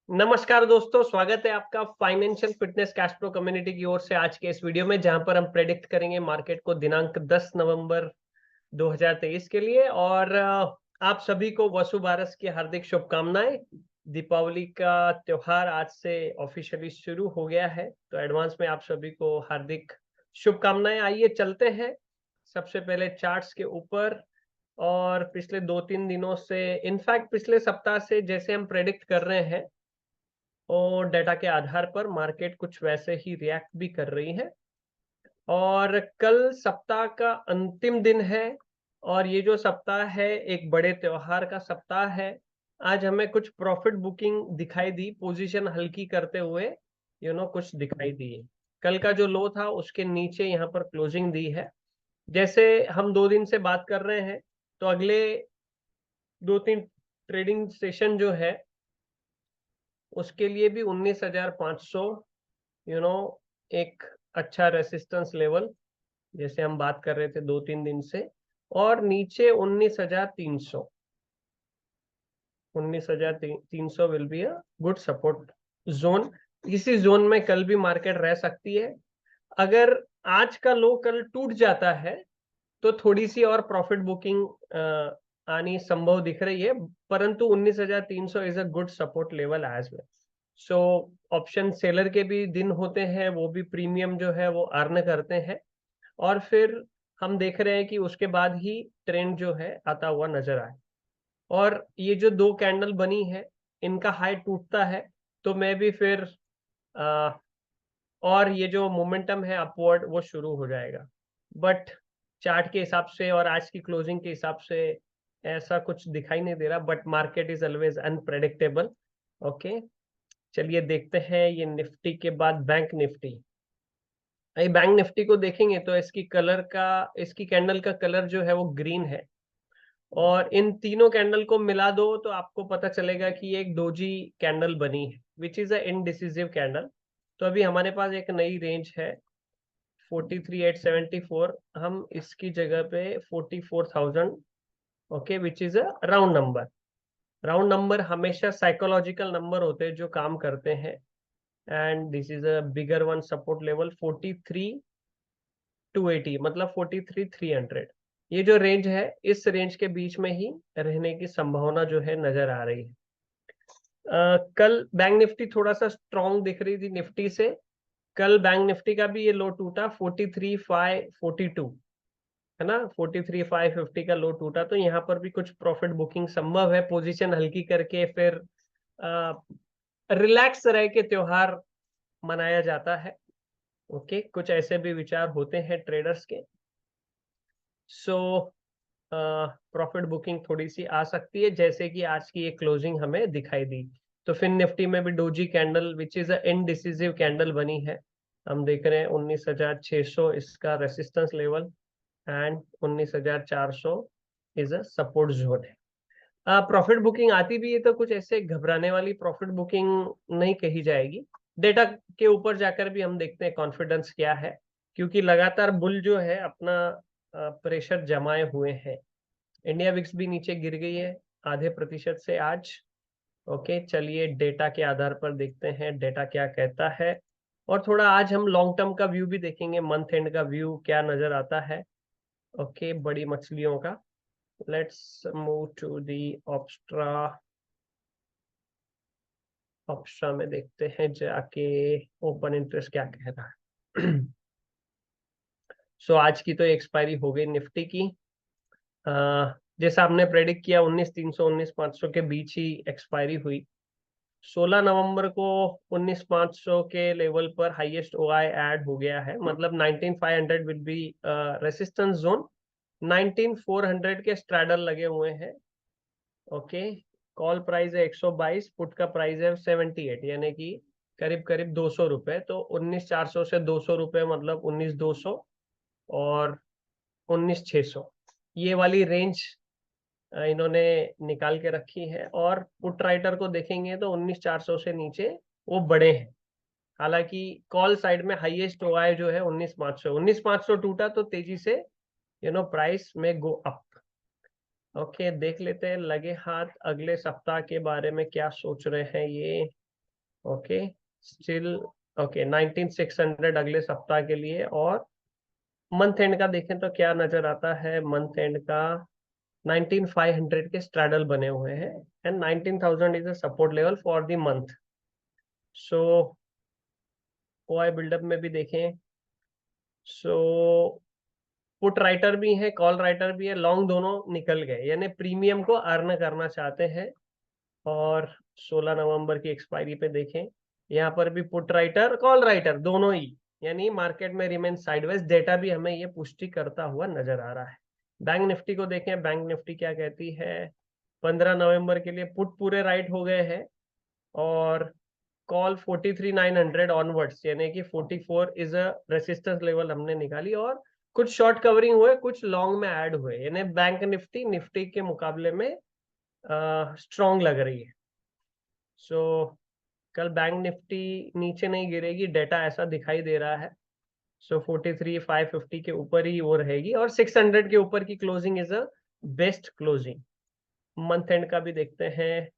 नमस्कार दोस्तों, स्वागत है आपका financial fitness cash pro community की ओर से आज के इस वीडियो में, जहां पर हम प्रेडिक्ट करेंगे मार्केट को दिनांक 10 नवंबर 2023 के लिए। और आप सभी को वसुबारस की हार्दिक शुभकामनाएं। दीपावली का त्योहार आज से ऑफिशियली शुरू हो गया है, तो एडवांस में आप सभी को हार्दिक शुभकामनाएं। आइए चलते हैं सबसे पहले चार्ट्स के ऊपर। और पिछले 2-3 दिनों से, इनफैक्ट पिछले सप्ताह से जैसे हम प्रेडिक्ट कर रहे हैं और डेटा के आधार पर मार्केट कुछ वैसे ही रिएक्ट भी कर रही है। और कल सप्ताह का अंतिम दिन है, और ये जो सप्ताह है एक बड़े त्योहार का सप्ताह है। आज हमें कुछ प्रॉफिट बुकिंग दिखाई दी, पोजीशन हल्की करते हुए कुछ दिखाई दी। कल का जो लो था उसके नीचे यहाँ पर क्लोजिंग दी है। जैसे हम 2 दिन से बात कर रहे हैं, तो अगले 2-3 ट्रेडिंग सेशन जो है उसके लिए भी 19,500 एक अच्छा रेसिस्टेंस लेवल, जैसे हम बात कर रहे थे 2-3 दिन से। और नीचे 19,300 will be a good support zone. इसी जोन में कल भी मार्केट रह सकती है। अगर आज का लो कल टूट जाता है तो थोड़ी सी और प्रॉफिट बुकिंग आनी संभव दिख रही है, परंतु 19,300 is a good support level as well. So option seller के भी दिन होते हैं, वो भी प्रीमियम जो है वो अर्न करते हैं। और फिर हम देख रहे हैं कि उसके बाद ही ट्रेंड जो है आता हुआ नजर आए। और ये जो 2 कैंडल बनी है, इनका हाई टूटता है तो मैं भी फिर आ, और ये जो मोमेंटम है अपवर्ड वो शुरू हो जाएगा। बट चार्ट के हिसाब से और आज की क्लोजिंग के हिसाब से ऐसा कुछ दिखाई नहीं दे रहा, but market is always unpredictable. Okay, चलिए देखते हैं ये निफ्टी के बाद बैंक निफ्टी। ये बैंक निफ्टी को देखेंगे तो इसकी कैंडल का कलर जो है वो ग्रीन है। और इन तीनों कैंडल को मिला दो तो आपको पता चलेगा कि ये एक डोजी कैंडल बनी है, विच इज अ इनडिसिसिव कैंडल। तो अभी हमारे पास एक नई रेंज है 43,874। हम इसकी जगह पे 44,000, okay, which is a round number. Round number हमेशा साइकोलॉजिकल नंबर होते हैं जो काम करते हैं। And this is a bigger one support level 43,280, मतलब 43,300। ये जो रेंज है, इस रेंज के बीच में ही रहने की संभावना जो है नजर आ रही है। कल बैंक निफ्टी थोड़ा सा स्ट्रॉन्ग दिख रही थी निफ्टी से। कल बैंक निफ्टी का भी ये लो टूटा 43,542, है ना, 43,550 का लो टूटा। तो यहाँ पर भी कुछ प्रॉफिट बुकिंग संभव है, पोजीशन हल्की करके फिर रिलैक्स रह के त्योहार मनाया जाता है। ओके, कुछ ऐसे भी विचार होते हैं ट्रेडर्स के। सो प्रॉफिट बुकिंग थोड़ी सी आ सकती है, जैसे कि आज की ये क्लोजिंग हमें दिखाई दी। तो फिर निफ्टी में भी doji candle which is a indecisive candle बनी है। हम देख रहे हैं 19,600 इसका resistance level, and 19,400 is a support zone है। प्रॉफिट बुकिंग आती भी है तो कुछ ऐसे घबराने वाली प्रॉफिट बुकिंग नहीं कही जाएगी। डेटा के ऊपर जाकर भी हम देखते हैं कॉन्फिडेंस क्या है, क्योंकि लगातार बुल जो है अपना प्रेशर जमाए हुए हैं। इंडिया विक्स भी नीचे गिर गई है आधे प्रतिशत से आज। ओके, चलिए डेटा के आधार पर देखते हैं डेटा क्या कहता है। और थोड़ा आज हम लॉन्ग टर्म का व्यू भी देखेंगे, मंथ एंड का व्यू क्या नजर आता है। ओके, बड़ी मछलियों का। लेट्स मूव टू दी ऑप्स्ट्रा। ऑप्स्ट्रा में देखते हैं जाके ओपन इंटरेस्ट क्या कह रहा है। सो आज की तो एक्सपायरी हो गई निफ्टी की। जैसा आपने प्रेडिक्ट किया 19,300 19,500 के बीच ही एक्सपायरी हुई। 16 नवंबर को 19,500 के लेवल पर हाईएस्ट ओआई ऐड हो गया है, मतलब 19,500 विल बी रेसिस्टेंस जोन। 19,400 के स्ट्रैडल लगे हुए हैं। ओके, कॉल प्राइस है 122, पुट का प्राइस है 78, यानी कि करीब करीब 200 रुपए। तो 19,400 से 200 रुपए, मतलब 19,200 और 19,600, ये वाली रेंज इन्होंने निकाल के रखी है। और पुट राइटर को देखेंगे तो 19,400 से नीचे वो बड़े हैं। हालांकि कॉल साइड में हाईएस्ट ओआई जो है 19,500, 19,500 टूटा तो तेजी से प्राइस में गो अप। ओके, देख लेते हैं लगे हाथ अगले सप्ताह के बारे में क्या सोच रहे हैं ये। ओके स्टिल ओके 19600 अगले सप्ताह के लिए। और मंथ एंड का देखें तो क्या नजर आता है, मंथ एंड का 19500 के स्ट्रैडल बने हुए हैं and 19000 is a support level for the month. So OI buildup में भी देखें, सो पुट राइटर भी है, कॉल राइटर भी है, लॉन्ग दोनों निकल गए, यानी प्रीमियम को अर्न करना चाहते हैं। और 16 नवंबर की एक्सपायरी पे देखें, यहाँ पर भी पुट राइटर कॉल राइटर दोनों ही, यानी मार्केट में रिमेन साइडवेज। डेटा भी हमें ये पुष्टि करता हुआ नजर आ रहा है। बैंक निफ्टी को देखें, बैंक निफ्टी क्या कहती है, 15 नवंबर के लिए पुट पूरे राइट हो गए हैं और कॉल 43,900 ऑनवर्ड्स, यानी कि 44 इज अ रेसिस्टेंस लेवल हमने निकाली। और कुछ शॉर्ट कवरिंग हुए, कुछ लॉन्ग में ऐड हुए, यानी बैंक निफ्टी निफ्टी के मुकाबले में स्ट्रॉन्ग लग रही है। सो कल बैंक निफ्टी नीचे नहीं गिरेगी, डेटा ऐसा दिखाई दे रहा है। सो 43,550 के ऊपर ही वो रहेगी और 600 के ऊपर की closing is a best closing. Month and का भी देखते हैं।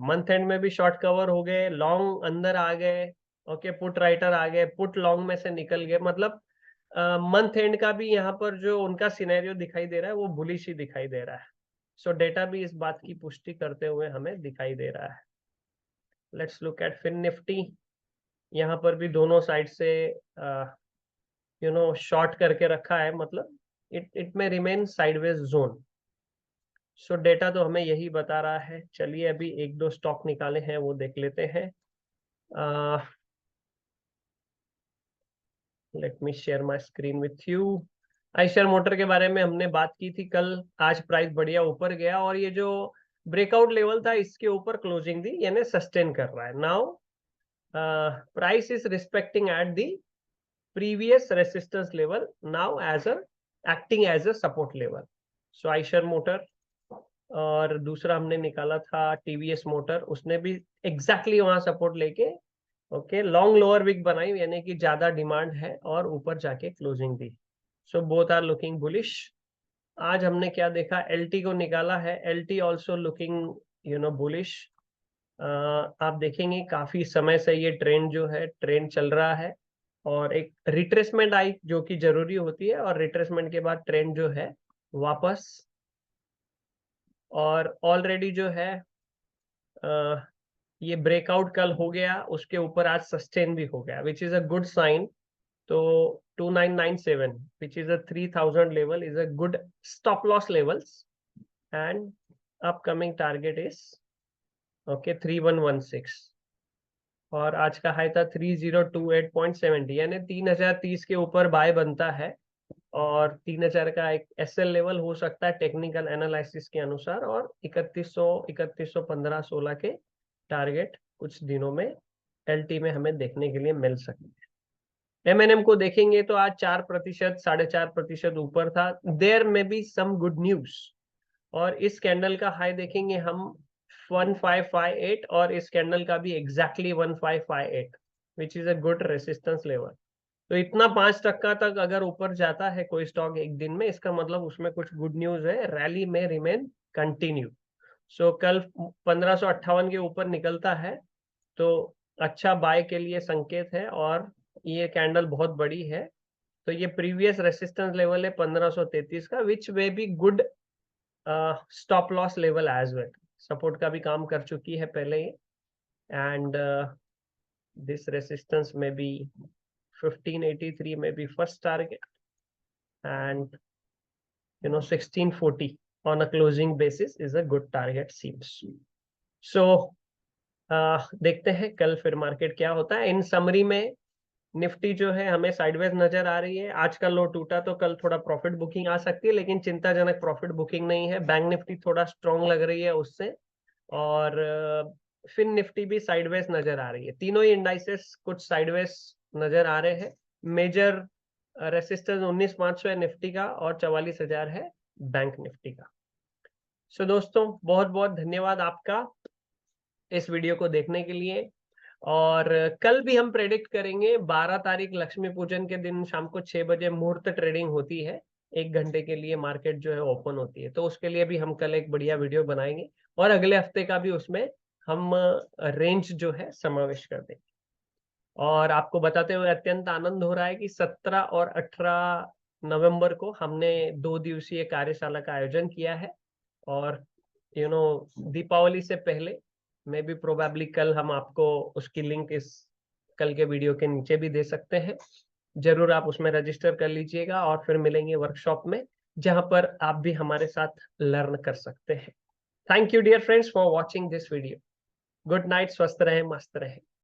मंथ एंड में भी शॉर्ट कवर हो गए, लॉन्ग अंदर आ गए। ओके पुट राइटर आ गए, पुट लॉन्ग में से निकल गए। मतलब मंथ एंड का भी यहाँ पर जो उनका सिनेरियो दिखाई दे रहा है वो बुलिश ही दिखाई दे रहा है। सो डेटा भी इस बात की पुष्टि करते हुए हमें दिखाई दे रहा है। Let's look at Fin Nifty. यहाँ पर भी दोनों साइड से शॉर्ट करके रखा है, मतलब इट में रिमेन साइडवेज जोन। सो डेटा तो हमें यही बता रहा है। चलिए अभी एक दो स्टॉक निकाले हैं वो देख लेते हैं। Let me share my screen with you. Eicher motor के बारे में हमने बात की थी कल। आज प्राइस बढ़िया ऊपर गया और ये जो ब्रेकआउट लेवल था इसके ऊपर क्लोजिंग दी, यानी सस्टेन कर रहा है। Now price is respecting at the previous resistance level now as a acting as a support level. So Eicher motor. और दूसरा हमने निकाला था टीवीएस मोटर, उसने भी एग्जैक्टली वहां सपोर्ट लेके ओके लॉन्ग लोअर विक बनाई, यानी कि ज्यादा डिमांड है और ऊपर जाके क्लोजिंग दी। So both are looking bullish. आज हमने क्या देखा, एलटी को निकाला है, एलटी ऑल्सो लुकिंग बुलिश। आप देखेंगे काफी समय से ये ट्रेंड जो है ट्रेंड चल रहा है और एक रिट्रेसमेंट आई जो कि जरूरी होती है, और रिट्रेसमेंट के बाद ट्रेंड जो है वापस। और ऑलरेडी जो है ये ब्रेकआउट कल हो गया, उसके ऊपर आज सस्टेन भी हो गया, which is a good sign. तो 2997 which is a 3000 level is a good stop loss levels and upcoming target is okay 3116। और आज का हाई था 3028.70, यानी 3030 के ऊपर बाय बनता है और 3000 का एक एसएल लेवल हो सकता है टेक्निकल एनालिसिस के अनुसार। और 3100 3115 16 के टारगेट कुछ दिनों में एलटी में हमें देखने के लिए मिल सकते हैं। एमएनएम को देखेंगे तो आज 4% 4.5% ऊपर था। देयर में बी सम गुड न्यूज। और इस कैंडल का हाई देखेंगे हम 1558 और इस कैंडल का भी exactly 1558 which is a good resistance level. तो इतना 5% तक अगर ऊपर जाता है कोई स्टॉक एक दिन में, इसका मतलब उसमें कुछ गुड न्यूज है, रैली में रिमेन कंटिन्यू। सो कल 1558 के ऊपर निकलता है तो अच्छा बाय के लिए संकेत है। और ये कैंडल बहुत बड़ी है, तो ये प्रीवियस रेसिस्टेंस लेवल है 1533 का, which may be good stop loss level as well. Support का भी काम कर चुकी है पहले ही। एंड दिस रेसिस्टेंस में भी 1583 में भी first target and 1640 on a closing basis is a good target seems. So देखते हैं कल फिर मार्केट क्या होता है। इन समरी में निफ्टी जो है हमें साइडवेज नजर आ रही है। आज का लो टूटा तो कल थोड़ा प्रॉफिट बुकिंग आ सकती है, लेकिन चिंताजनक प्रॉफिट बुकिंग नहीं है। बैंक निफ्टी थोड़ा स्ट्रॉन्ग लग रही है उससे, और फिन निफ्टी भी साइडवेज नजर आ रही है। तीनों ही इंडाइसेस कुछ साइडवेज नजर आ रहे हैं। मेजर रेसिस्टेंस 19,500 है निफ्टी का और 44,000 है बैंक निफ्टी का। सो दोस्तों बहुत बहुत धन्यवाद आपका इस वीडियो को देखने के लिए। और कल भी हम प्रेडिक्ट करेंगे 12 तारीख लक्ष्मी पूजन के दिन शाम को 6 बजे मुहूर्त ट्रेडिंग होती है, 1 घंटे के लिए मार्केट जो है ओपन होती है, तो उसके लिए भी हम कल एक बढ़िया वीडियो बनाएंगे और अगले हफ्ते का भी उसमें हम रेंज जो है समावेश कर देंगे। और आपको बताते हुए अत्यंत आनंद हो रहा है कि 17 और 18 नवंबर को हमने 2 दिवसीय कार्यशाला का आयोजन किया है। और दीपावली से पहले मे बी प्रोबेबली कल हम आपको उसकी लिंक इस कल के वीडियो के नीचे भी दे सकते हैं। जरूर आप उसमें रजिस्टर कर लीजिएगा और फिर मिलेंगे वर्कशॉप में, जहां पर आप भी हमारे साथ लर्न कर सकते हैं। Thank you dear friends for watching this video. Good night, स्वस्थ रहें, मस्त रहें।